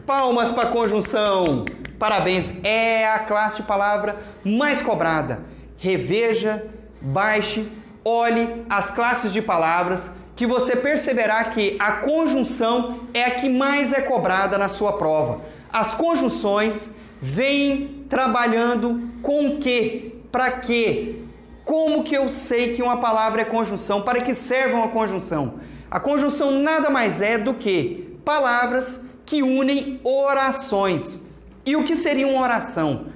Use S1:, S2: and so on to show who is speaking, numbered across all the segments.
S1: Palmas para a conjunção! Parabéns! É a classe de palavra mais cobrada. Reveja, baixe, olhe as classes de palavras que você perceberá que a conjunção é a que mais é cobrada na sua prova. As conjunções vêm trabalhando com o quê? Para quê? Como que eu sei que uma palavra é conjunção? Para que serve uma conjunção? A conjunção nada mais é do que palavras que unem orações. E o que seria uma oração?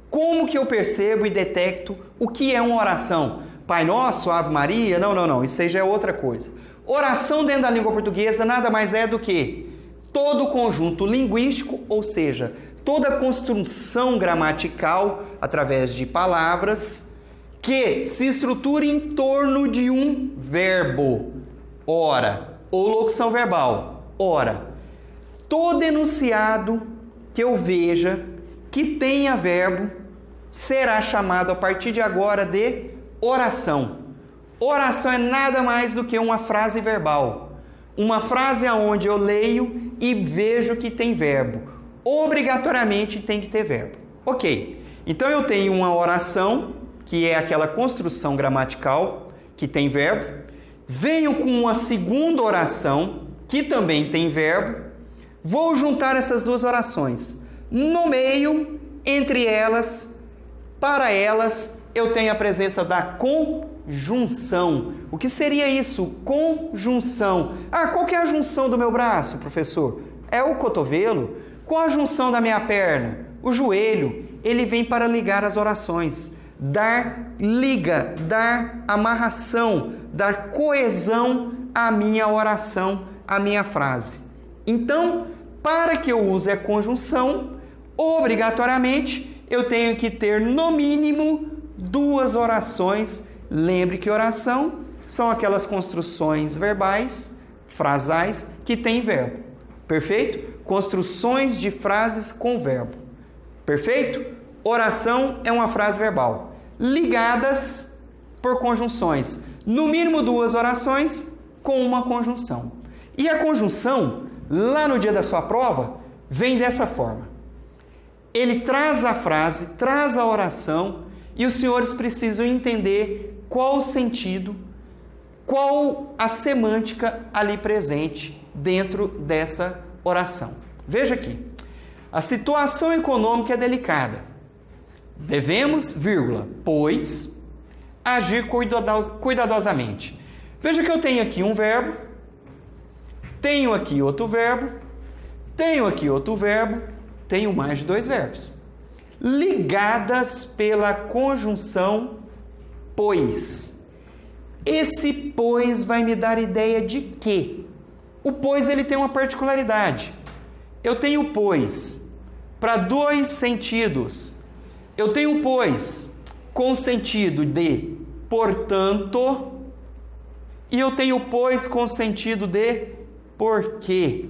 S1: Como que eu percebo e detecto o que é uma oração? Pai Nosso, Ave Maria? Não. Isso aí já é outra coisa. Oração dentro da língua portuguesa nada mais é do que todo conjunto linguístico, ou seja, toda construção gramatical através de palavras que se estrutura em torno de um verbo, ora, ou locução verbal, ora. Todo enunciado que eu veja que tenha verbo será chamado a partir de agora de oração. Oração é nada mais do que uma frase verbal. Uma frase onde eu leio e vejo que tem verbo. Obrigatoriamente tem que ter verbo. Ok, então eu tenho uma oração, que é aquela construção gramatical que tem verbo. Venho com uma segunda oração, que também tem verbo. Vou juntar essas duas orações. No meio, entre elas, para elas, eu tenho a presença da conjunção. O que seria isso? Conjunção. Qual que é a junção do meu braço, professor? É o cotovelo. Qual a junção da minha perna? O joelho. Ele vem para ligar as orações. Dar liga, dar amarração, dar coesão à minha oração, à minha frase. Então, para que eu use a conjunção, obrigatoriamente, eu tenho que ter no mínimo duas orações. Lembre que oração são aquelas construções verbais, frasais, que têm verbo. Perfeito? Construções de frases com verbo. Perfeito? Oração é uma frase verbal, ligadas por conjunções. No mínimo duas orações com uma conjunção. E a conjunção, lá no dia da sua prova, vem dessa forma. Ele traz a frase, traz a oração, e os senhores precisam entender qual o sentido, qual a semântica ali presente dentro dessa oração. Veja aqui. A situação econômica é delicada. Devemos, vírgula, pois, agir cuidadosamente. Veja que eu tenho aqui um verbo, tenho aqui outro verbo, tenho aqui outro verbo, tenho mais de dois verbos. Ligadas pela conjunção pois. Esse pois vai me dar ideia de quê? O pois ele tem uma particularidade. Eu tenho pois para dois sentidos. Eu tenho pois com sentido de portanto e eu tenho pois com sentido de porquê.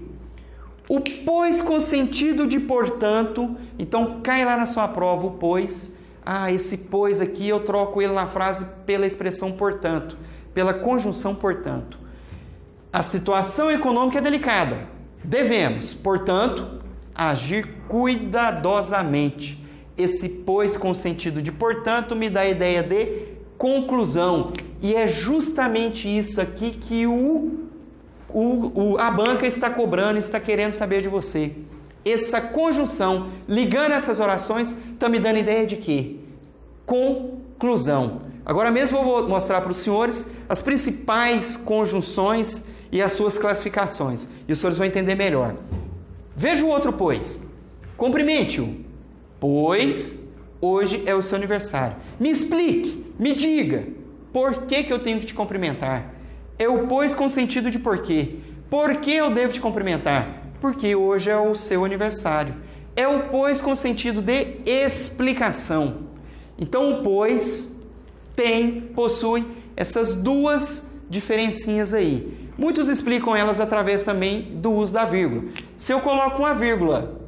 S1: O pois com sentido de portanto, então cai lá na sua prova o pois. Esse pois aqui eu troco ele na frase pela expressão portanto, pela conjunção portanto. A situação econômica é delicada. Devemos, portanto, agir cuidadosamente. Esse pois com sentido de portanto me dá a ideia de conclusão. E é justamente isso aqui que a banca está cobrando, está querendo saber de você. Essa conjunção, ligando essas orações, está me dando ideia de quê? Conclusão. Agora mesmo eu vou mostrar para os senhores as principais conjunções e as suas classificações. E os senhores vão entender melhor. Veja o outro pois. Cumprimente-o. Pois hoje é o seu aniversário. Me explique, me diga, por que eu tenho que te cumprimentar? É o pois com sentido de porquê. Por que eu devo te cumprimentar? Porque hoje é o seu aniversário. É o pois com sentido de explicação. Então o pois possui essas duas diferencinhas aí. Muitos explicam elas através também do uso da vírgula. Se eu coloco uma vírgula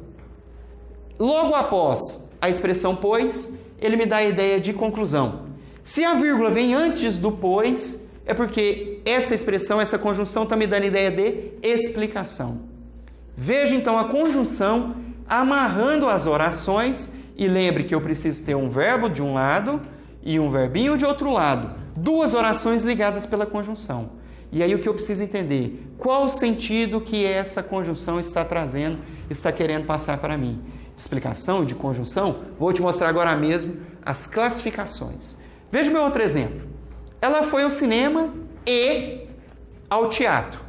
S1: logo após a expressão pois, ele me dá a ideia de conclusão. Se a vírgula vem antes do pois, é porque essa expressão, essa conjunção está me dando a ideia de explicação. Veja então a conjunção amarrando as orações e lembre que eu preciso ter um verbo de um lado e um verbinho de outro lado. Duas orações ligadas pela conjunção. E aí o que eu preciso entender? Qual o sentido que essa conjunção está trazendo, está querendo passar para mim? Explicação de conjunção? Vou te mostrar agora mesmo as classificações. Veja o meu outro exemplo. Ela foi ao cinema e ao teatro.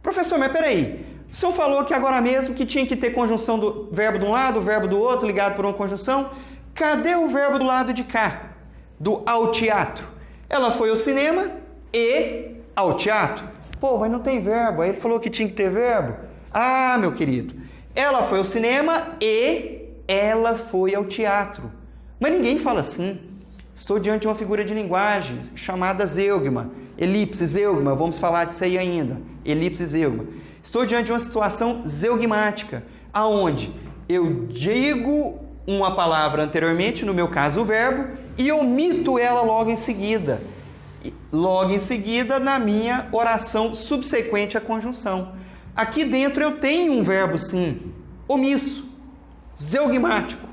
S1: Professor, mas peraí. O senhor falou que agora mesmo que tinha que ter conjunção do verbo de um lado, verbo do outro, ligado por uma conjunção. Cadê o verbo do lado de cá? Do ao teatro. Ela foi ao cinema e ao teatro. Pô, mas não tem verbo. Aí ele falou que tinha que ter verbo. Ah, meu querido. Ela foi ao cinema e ela foi ao teatro. Mas ninguém fala assim. Estou diante de uma figura de linguagem chamada zeugma. Elipse, zeugma. Vamos falar disso aí ainda. Elipse, zeugma. Estou diante de uma situação zeugmática, aonde eu digo uma palavra anteriormente, no meu caso o verbo, e omito ela logo em seguida. Logo em seguida, na minha oração subsequente à conjunção. Aqui dentro eu tenho um verbo sim, omisso, zeugmático.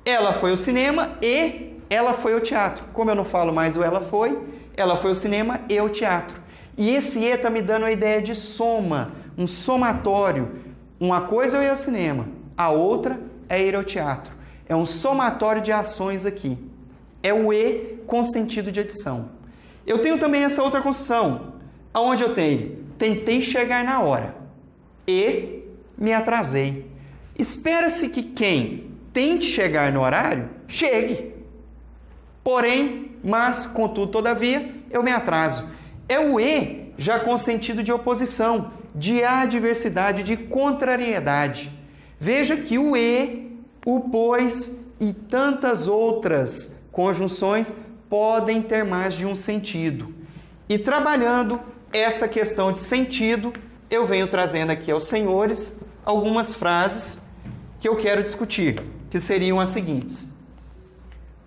S1: Ela foi ao cinema e ela foi ao teatro. Como eu não falo mais o ela foi ao cinema e ao teatro. E esse e está me dando a ideia de soma, um somatório. Uma coisa é eu ir ao cinema, a outra é ir ao teatro. É um somatório de ações aqui. É o e com sentido de adição. Eu tenho também essa outra construção, onde eu tenho tentei chegar na hora e me atrasei. Espera-se que quem tente chegar no horário, chegue. Porém, mas, contudo, todavia, eu me atraso. É o e já com sentido de oposição, de adversidade, de contrariedade. Veja que o e, o pois e tantas outras conjunções podem ter mais de um sentido. E trabalhando essa questão de sentido, eu venho trazendo aqui aos senhores algumas frases que eu quero discutir, que seriam as seguintes.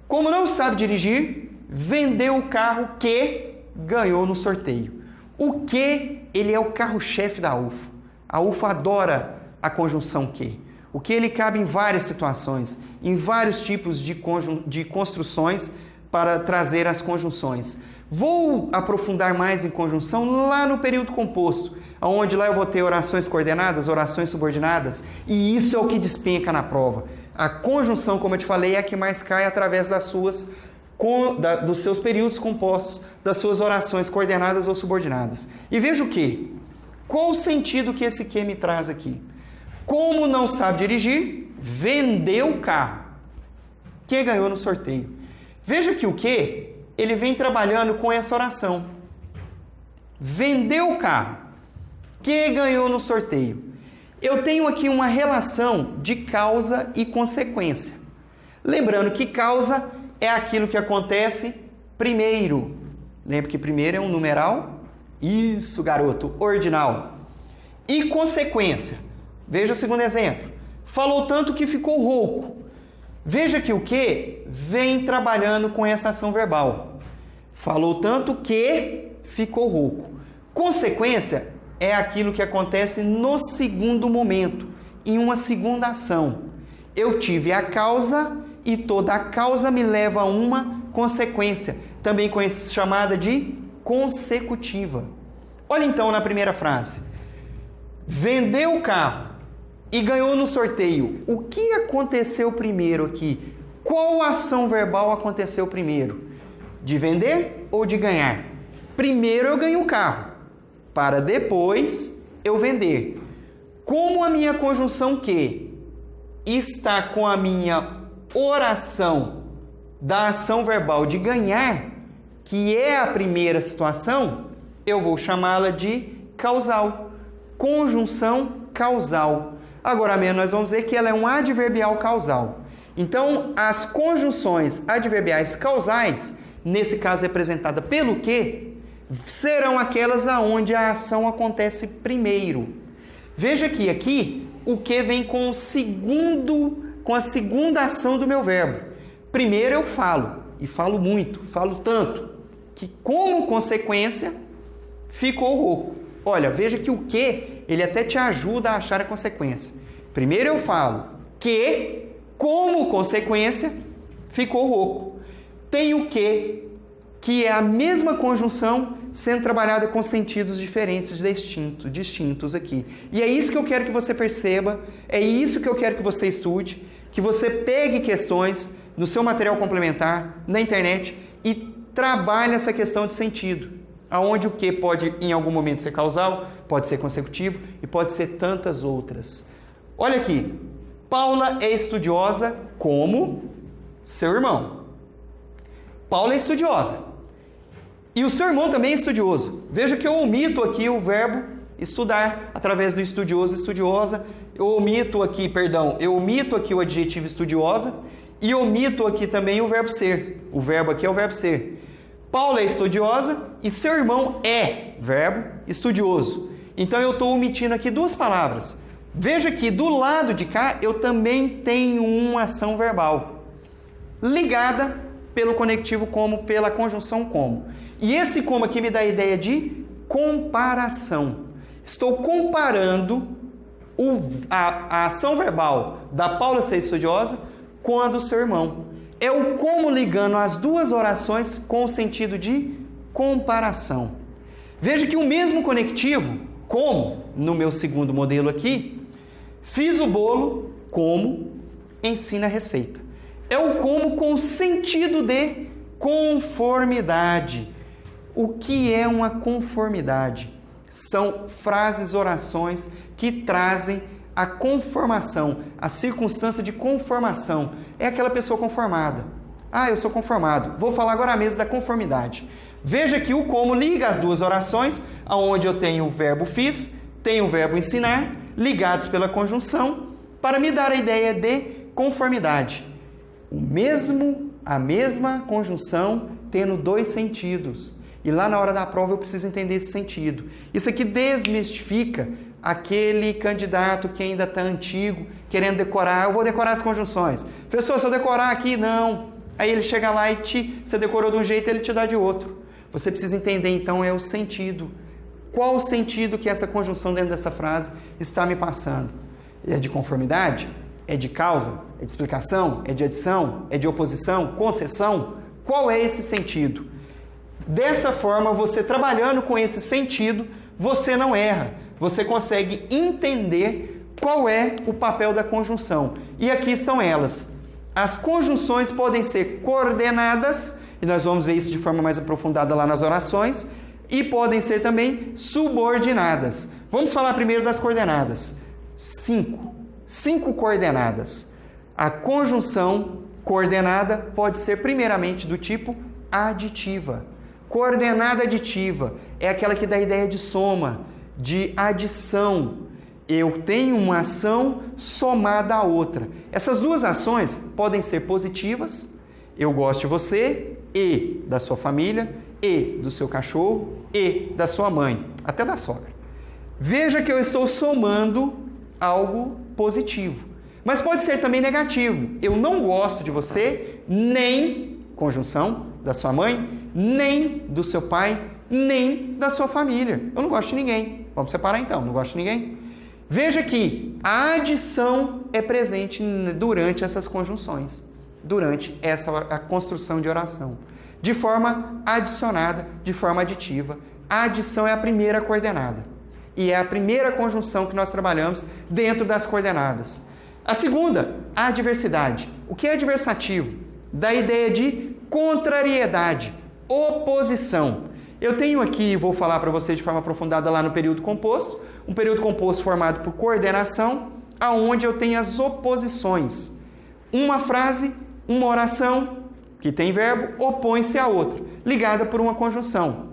S1: Como não sabe dirigir, vendeu o carro que ganhou no sorteio. O que, ele é o carro-chefe da UFO. A UFO adora a conjunção que. O que ele cabe em várias situações, em vários tipos de construções para trazer as conjunções. Vou aprofundar mais em conjunção lá no período composto, onde lá eu vou ter orações coordenadas, orações subordinadas, e isso é o que despenca na prova. A conjunção, como eu te falei, é a que mais cai através dos seus períodos compostos, das suas orações coordenadas ou subordinadas. E veja o que? Qual o sentido que esse que me traz aqui? Como não sabe dirigir, vendeu o carro que ganhou no sorteio. Veja que o que? Ele vem trabalhando com essa oração. Vendeu o carro que ganhou no sorteio. Eu tenho aqui uma relação de causa e consequência. Lembrando que causa é aquilo que acontece primeiro. Lembra que primeiro é um numeral? Isso, garoto, ordinal. E consequência. Veja o segundo exemplo. Falou tanto que ficou rouco. Veja que o que vem trabalhando com essa ação verbal. Falou tanto que ficou rouco. Consequência é aquilo que acontece no segundo momento, em uma segunda ação. Eu tive a causa e toda a causa me leva a uma consequência, também chamada de consecutiva. Olha então na primeira frase. Vendeu o carro e ganhou no sorteio. O que aconteceu primeiro aqui? Qual ação verbal aconteceu primeiro? De vender ou de ganhar? Primeiro eu ganho o carro, para depois eu vender. Como a minha conjunção que está com a minha oração da ação verbal de ganhar, que é a primeira situação, eu vou chamá-la de causal. Conjunção causal. Agora mesmo nós vamos ver que ela é um adverbial causal. Então, as conjunções adverbiais causais, nesse caso representada pelo que, serão aquelas aonde a ação acontece primeiro. Veja que aqui o que vem com a segunda ação do meu verbo. Primeiro eu falo, e falo muito, falo tanto, que como consequência ficou rouco. Olha, veja que o que, ele até te ajuda a achar a consequência. Primeiro eu falo que, como consequência, ficou oco. Tem o que é a mesma conjunção sendo trabalhada com sentidos diferentes, distintos aqui. E é isso que eu quero que você perceba, é isso que eu quero que você estude, que você pegue questões no seu material complementar, na internet, e trabalhe essa questão de sentido, aonde o que pode em algum momento ser causal, pode ser consecutivo e pode ser tantas outras. Olha aqui, Paula é estudiosa como seu irmão. Paula é estudiosa. E o seu irmão também é estudioso. Veja que eu omito aqui o verbo estudar, através do estudioso, estudiosa. Eu omito aqui o adjetivo estudiosa e omito aqui também o verbo ser. O verbo aqui é o verbo ser. Paula é estudiosa e seu irmão é verbo estudioso. Então eu estou omitindo aqui duas palavras. Veja que do lado de cá eu também tenho uma ação verbal ligada pelo conectivo como, pela conjunção como. E esse como aqui me dá a ideia de comparação. Estou comparando a ação verbal da Paula ser estudiosa com a do seu irmão. É o como ligando as duas orações com o sentido de comparação. Veja que o mesmo conectivo, como, no meu segundo modelo aqui, fiz o bolo, como, ensina a receita. É o como com o sentido de conformidade. O que é uma conformidade? São frases, orações que trazem a conformação, a circunstância de conformação. É aquela pessoa conformada. Ah, eu sou conformado. Vou falar agora mesmo da conformidade. Veja que o como liga as duas orações, onde eu tenho o verbo fiz, tenho o verbo ensinar, ligados pela conjunção, para me dar a ideia de conformidade. A mesma conjunção tendo dois sentidos. E lá na hora da prova eu preciso entender esse sentido. Isso aqui desmistifica aquele candidato que ainda está antigo, querendo decorar. Eu vou decorar as conjunções. Professor, se eu decorar aqui, não. Aí ele chega lá e você decorou de um jeito, ele te dá de outro. Você precisa entender então o sentido. Qual o sentido que essa conjunção dentro dessa frase está me passando? É de conformidade? É de causa? É de explicação? É de adição? É de oposição? Concessão? Qual é esse sentido? Dessa forma, você trabalhando com esse sentido, você não erra. Você consegue entender qual é o papel da conjunção. E aqui estão elas. As conjunções podem ser coordenadas, e nós vamos ver isso de forma mais aprofundada lá nas orações, e podem ser também subordinadas. Vamos falar primeiro das coordenadas. 5 coordenadas. A conjunção coordenada pode ser primeiramente do tipo aditiva. Coordenada aditiva é aquela que dá a ideia de soma, de adição. Eu tenho uma ação somada à outra. Essas duas ações podem ser positivas, eu gosto de você, e da sua família, e do seu cachorro, e da sua mãe, até da sogra. Veja que eu estou somando algo positivo, mas pode ser também negativo. Eu não gosto de você, nem, conjunção, da sua mãe, nem do seu pai, nem da sua família. Eu não gosto de ninguém. Vamos separar então, não gosto de ninguém. Veja que a adição é presente durante essas conjunções, durante a construção de oração. De forma adicionada, de forma aditiva. A adição é a primeira coordenada. E é a primeira conjunção que nós trabalhamos dentro das coordenadas. A segunda, a adversidade. O que é adversativo? Dá a ideia de contrariedade, oposição. Eu tenho aqui, vou falar para você de forma aprofundada lá no período composto, um período composto formado por coordenação, aonde eu tenho as oposições. Uma frase, uma oração, que tem verbo, opõe-se à outra, ligada por uma conjunção.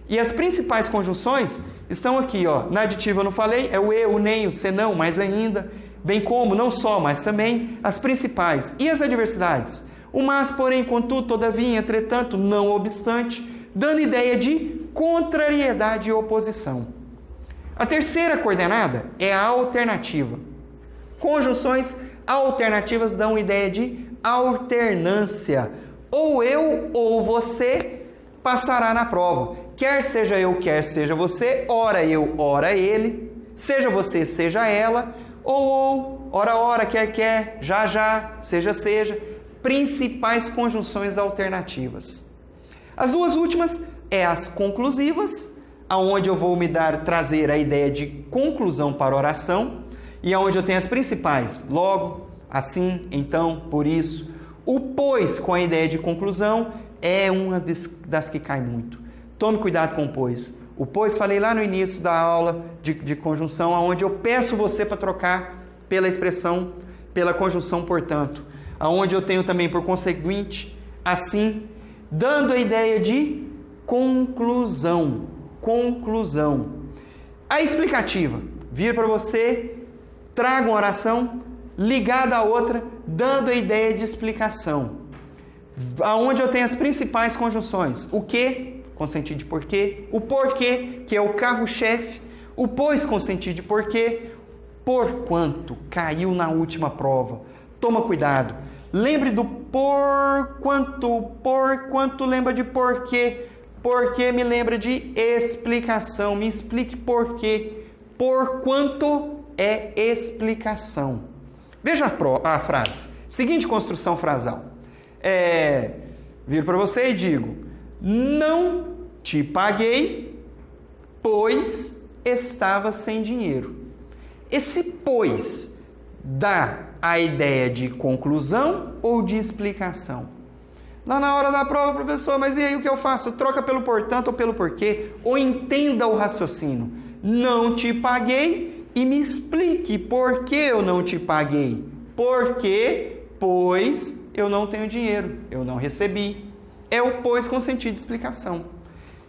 S1: E as principais conjunções estão aqui, ó. Na aditiva eu não falei, é o e, o nem, o senão, mais ainda, bem como, não só, mas também as principais. E as adversidades? O mas, porém, contudo, todavia, entretanto, não obstante, dando ideia de contrariedade e oposição. A terceira coordenada é a alternativa. Conjunções alternativas dão ideia de alternância. Ou eu ou você passará na prova. quer seja eu, quer seja você, ora eu, ora ele, seja você, seja ela, ou, ora, quer, já, seja, principais conjunções alternativas. As duas últimas é as conclusivas, aonde eu vou trazer a ideia de conclusão para a oração, e aonde eu tenho as principais, logo, assim, então, por isso. O pois com a ideia de conclusão é uma das que cai muito. Tome cuidado com o pois. O pois falei lá no início da aula de conjunção, aonde eu peço você para trocar pela expressão, pela conjunção portanto. Aonde eu tenho também por conseguinte, assim, dando a ideia de conclusão. A explicativa, vir para você, traga uma oração ligada à outra, dando a ideia de explicação. Aonde eu tenho as principais conjunções. O que, com sentido de porquê. O porquê, que é o carro-chefe. O pois, com sentido de porquê. Porquanto, caiu na última prova. Toma cuidado. Lembre do porquanto lembra de porquê. Porquê me lembra de explicação. Me explique porquê. Porquanto é explicação. Veja a frase. Seguinte construção frasal. Viro para você e digo: não te paguei, pois estava sem dinheiro. Esse pois dá a ideia de conclusão ou de explicação? Lá na hora da prova, professor, mas e aí o que eu faço? Troca pelo portanto ou pelo porquê? Ou entenda o raciocínio. Não te paguei e me explique por que eu não te paguei. Porque, pois, eu não tenho dinheiro, eu não recebi. É o pois com sentido de explicação.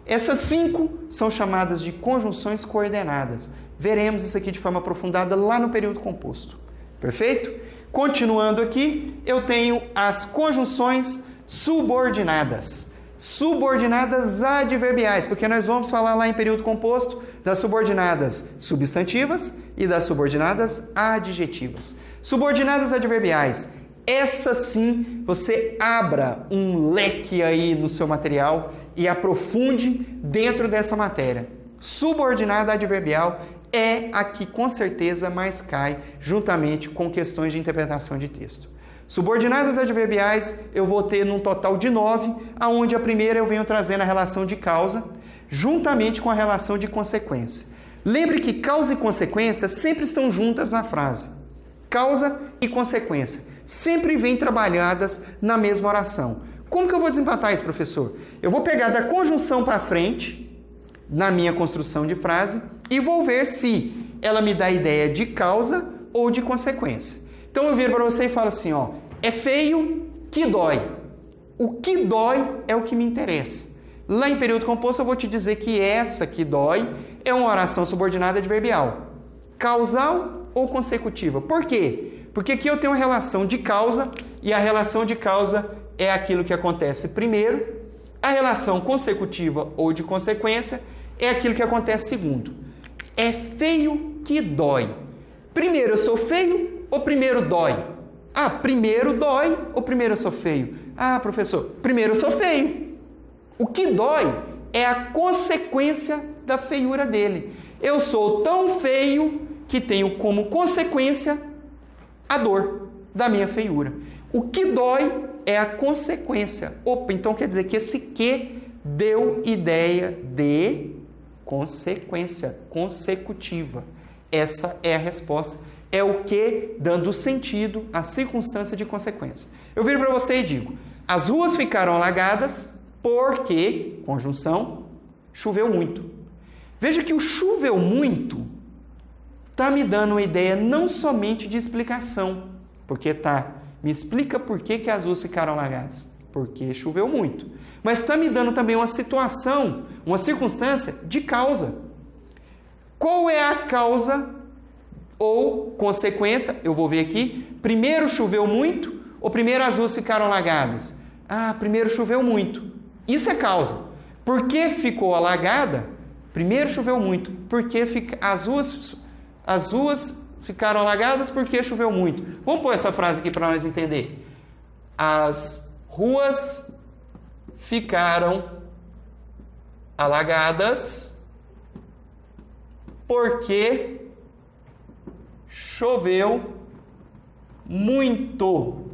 S1: Essas 5 são chamadas de conjunções coordenadas. Veremos isso aqui de forma aprofundada lá no período composto. Perfeito? Continuando aqui, eu tenho as conjunções subordinadas. Subordinadas adverbiais, porque nós vamos falar lá em período composto das subordinadas substantivas e das subordinadas adjetivas. Subordinadas adverbiais, essa sim, você abra um leque aí no seu material e aprofunde dentro dessa matéria. Subordinada adverbial é a que com certeza mais cai juntamente com questões de interpretação de texto. Subordinadas adverbiais eu vou ter num total de 9, aonde a primeira eu venho trazendo a relação de causa, juntamente com a relação de consequência. Lembre que causa e consequência sempre estão juntas na frase. Causa e consequência sempre vêm trabalhadas na mesma oração. Como que eu vou desempatar isso, professor? Eu vou pegar da conjunção para frente, na minha construção de frase, e vou ver se ela me dá a ideia de causa ou de consequência. Então eu viro para você e falo assim, ó, é feio que dói. O que dói é o que me interessa. Lá em período composto eu vou te dizer que essa que dói é uma oração subordinada adverbial. Causal ou consecutiva. Por quê? Porque aqui eu tenho uma relação de causa e a relação de causa é aquilo que acontece primeiro. A relação consecutiva ou de consequência é aquilo que acontece segundo. É feio que dói. Primeiro eu sou feio ou primeiro dói? Ah, primeiro dói ou primeiro eu sou feio? Ah, professor, primeiro eu sou feio. O que dói é a consequência da feiura dele. Eu sou tão feio que tenho como consequência a dor da minha feiura. O que dói é a consequência. Opa, então quer dizer que esse que deu ideia de consequência consecutiva. Essa é a resposta. É o que dando sentido à circunstância de consequência. Eu viro para você e digo: as ruas ficaram alagadas porque, conjunção, choveu muito. Veja que o choveu muito está me dando uma ideia não somente de explicação, porque me explica por que as ruas ficaram alagadas, porque choveu muito. Mas está me dando também uma situação, uma circunstância de causa. Qual é a causa ou consequência? Eu vou ver aqui. Primeiro choveu muito ou primeiro as ruas ficaram alagadas? Ah, primeiro choveu muito. Isso é causa. Por que ficou alagada? Primeiro choveu muito. Porque as ruas ficaram alagadas porque choveu muito. Vamos pôr essa frase aqui para nós entender. As ruas ficaram alagadas porque choveu muito.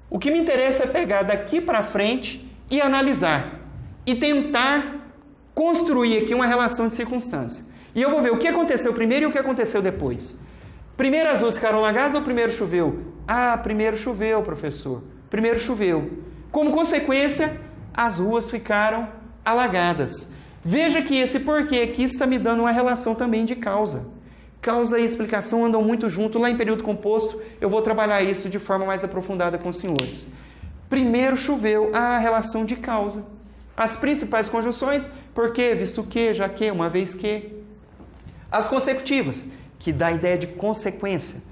S1: O que me interessa é pegar daqui para frente e analisar e tentar construir aqui uma relação de circunstância. E eu vou ver o que aconteceu primeiro e o que aconteceu depois. Primeiro as ruas ficaram alagadas ou primeiro choveu? Ah, primeiro choveu, professor. Primeiro choveu. Como consequência, as ruas ficaram alagadas. Veja que esse porquê aqui está me dando uma relação também de causa. Causa e explicação andam muito junto. Lá em período composto, eu vou trabalhar isso de forma mais aprofundada com os senhores. Primeiro choveu, a relação de causa. As principais conjunções, porque, visto que, já que, uma vez que. As consecutivas, que dá a ideia de consequência.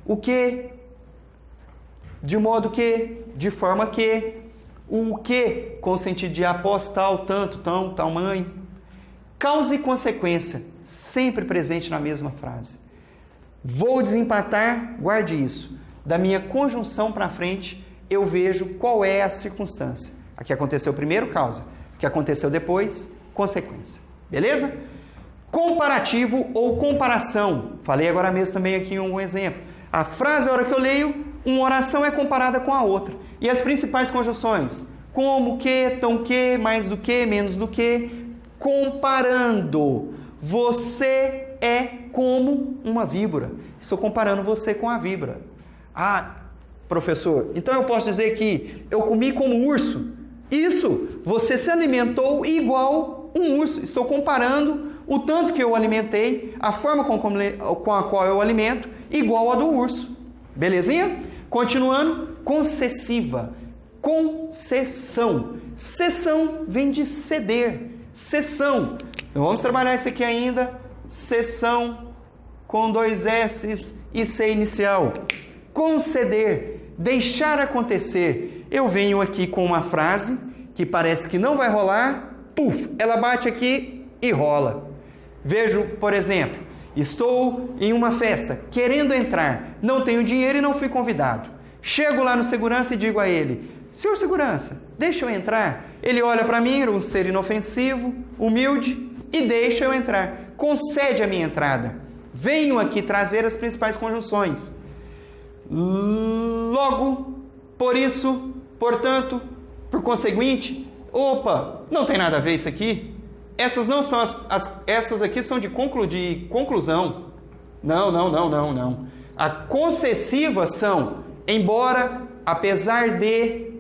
S1: O que, de modo que, de forma que. O que, com o sentido de após tal, tanto, tão, tamanho. Causa e consequência, sempre presente na mesma frase. Vou desempatar, guarde isso. Da minha conjunção para frente, eu vejo qual é a circunstância. Aqui aconteceu primeiro, causa. O que aconteceu depois, consequência. Beleza? Comparativo ou comparação. Falei agora mesmo também aqui um exemplo. A frase, a hora que eu leio, uma oração é comparada com a outra. E as principais conjunções? Como, que, tão que, mais do que, menos do que. Comparando. Você é como uma víbora. Estou comparando você com a víbora. Ah, professor, então eu posso dizer que eu comi como urso? Isso, você se alimentou igual um urso. Estou comparando o tanto que eu alimentei, a forma com a qual eu alimento, igual a do urso. Belezinha? Continuando, concessiva. Concessão. Cessão vem de ceder. Cessão. Então, vamos trabalhar isso aqui ainda. Cessão com 2 S's e C inicial. Conceder. Deixar acontecer. Eu venho aqui com uma frase que parece que não vai rolar. Puf, ela bate aqui e rola. Vejo, por exemplo, estou em uma festa, querendo entrar, não tenho dinheiro e não fui convidado. Chego lá no segurança e digo a ele: senhor segurança, deixa eu entrar. Ele olha para mim, um ser inofensivo, humilde, e deixa eu entrar. Concede a minha entrada. Venho aqui trazer as principais conjunções. Logo, por isso, portanto, por conseguinte, opa, não tem nada a ver isso aqui. Essas não são essas aqui são de conclusão. Não. A concessiva são embora, apesar de,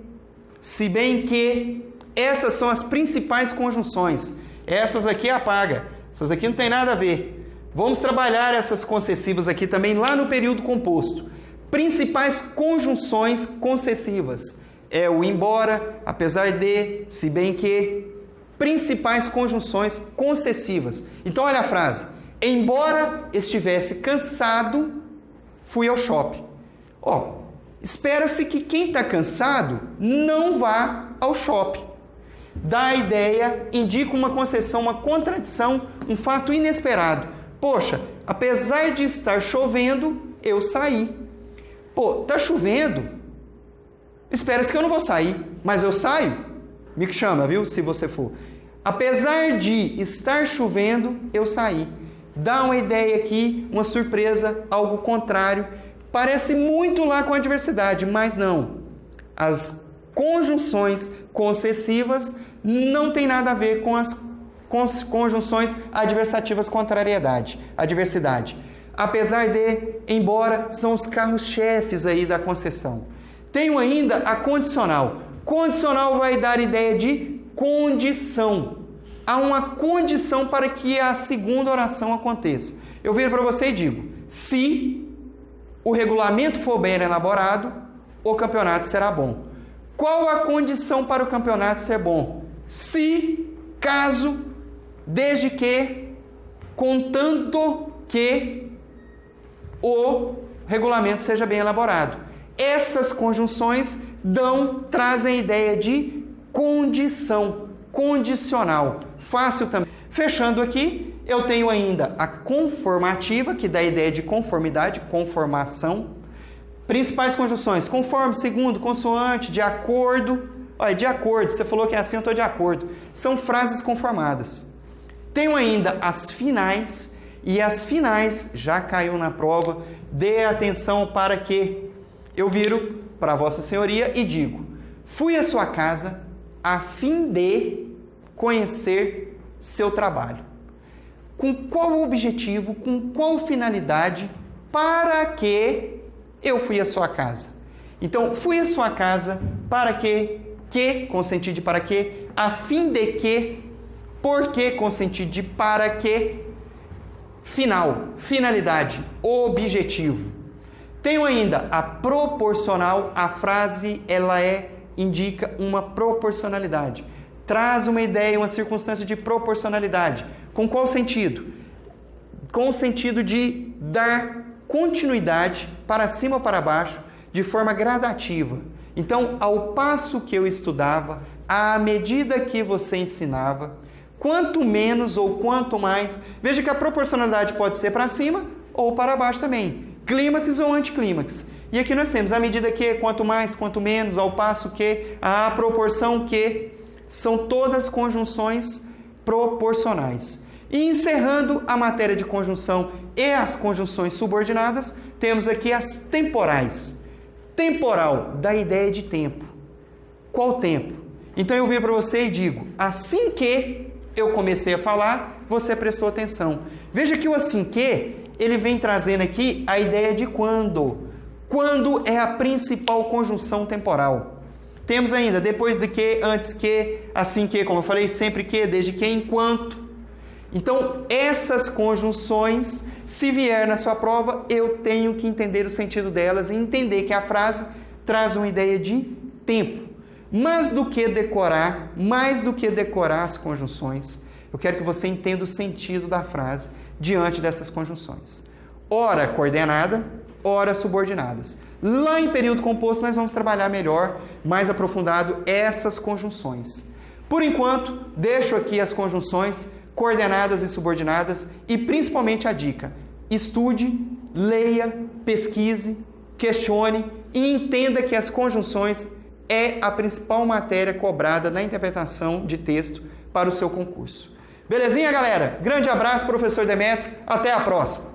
S1: se bem que. Essas são as principais conjunções. Essas aqui apaga. Essas aqui não tem nada a ver. Vamos trabalhar essas concessivas aqui também lá no período composto. Principais conjunções concessivas. É o embora, apesar de, se bem que. Principais conjunções concessivas. Então olha a frase. Embora estivesse cansado, fui ao shopping. Espera-se que quem está cansado não vá ao shopping. Dá a ideia, indica uma concessão, uma contradição, um fato inesperado. Poxa, apesar de estar chovendo, eu saí. Tá chovendo? Espera-se que eu não vou sair, mas eu saio? Me chama, viu? Se você for. Apesar de estar chovendo, eu saí. Dá uma ideia aqui, uma surpresa, algo contrário. Parece muito lá com a adversidade, mas não. As conjunções concessivas não tem nada a ver com as conjunções adversativas contrariedade, adversidade. Apesar de, embora, são os carros-chefes aí da concessão. Tenho ainda a condicional. Condicional vai dar ideia de condição. Há uma condição para que a segunda oração aconteça. Eu viro para você e digo: se o regulamento for bem elaborado, o campeonato será bom. Qual a condição para o campeonato ser bom? Se, caso, desde que, contanto que o regulamento seja bem elaborado. Essas conjunções trazem a ideia de condição, condicional. Fácil também. Fechando aqui, eu tenho ainda a conformativa, que dá a ideia de conformidade, conformação. Principais conjunções: conforme, segundo, consoante, de acordo. Olha, de acordo, você falou que é assim, eu estou de acordo. São frases conformadas. Tenho ainda as finais, e as finais já caiu na prova. Dê atenção para que eu viro para Vossa Senhoria e digo: fui à sua casa a fim de conhecer seu trabalho. Com qual objetivo, com qual finalidade, para que eu fui à sua casa? Então, fui à sua casa para que, com sentido de para que, a fim de que, por que, com sentido de para que, final, finalidade, objetivo. Tenho ainda a proporcional, a frase indica uma proporcionalidade. Traz uma ideia, uma circunstância de proporcionalidade. Com qual sentido? Com o sentido de dar continuidade para cima ou para baixo, de forma gradativa. Então, ao passo que eu estudava, à medida que você ensinava, quanto menos ou quanto mais, veja que a proporcionalidade pode ser para cima ou para baixo também, clímax ou anticlímax. E aqui nós temos à medida que, quanto mais, quanto menos, ao passo que, à proporção que, são todas conjunções proporcionais. E encerrando a matéria de conjunção e as conjunções subordinadas, temos aqui as temporais. Temporal, dá ideia de tempo. Qual tempo? Então eu viro para você e digo, assim que eu comecei a falar, você prestou atenção. Veja que o assim que, ele vem trazendo aqui a ideia de quando. Quando é a principal conjunção temporal. Temos ainda depois de que, antes que, assim que, como eu falei, sempre que, desde que, enquanto. Então, essas conjunções, se vier na sua prova, eu tenho que entender o sentido delas e entender que a frase traz uma ideia de tempo. Mais do que decorar as conjunções, eu quero que você entenda o sentido da frase diante dessas conjunções. Ora coordenada, ora subordinadas. Lá em período composto nós vamos trabalhar melhor, mais aprofundado, essas conjunções. Por enquanto, deixo aqui as conjunções coordenadas e subordinadas e principalmente a dica: estude, leia, pesquise, questione e entenda que as conjunções é a principal matéria cobrada na interpretação de texto para o seu concurso. Belezinha, galera? Grande abraço, professor Demétrio. Até a próxima!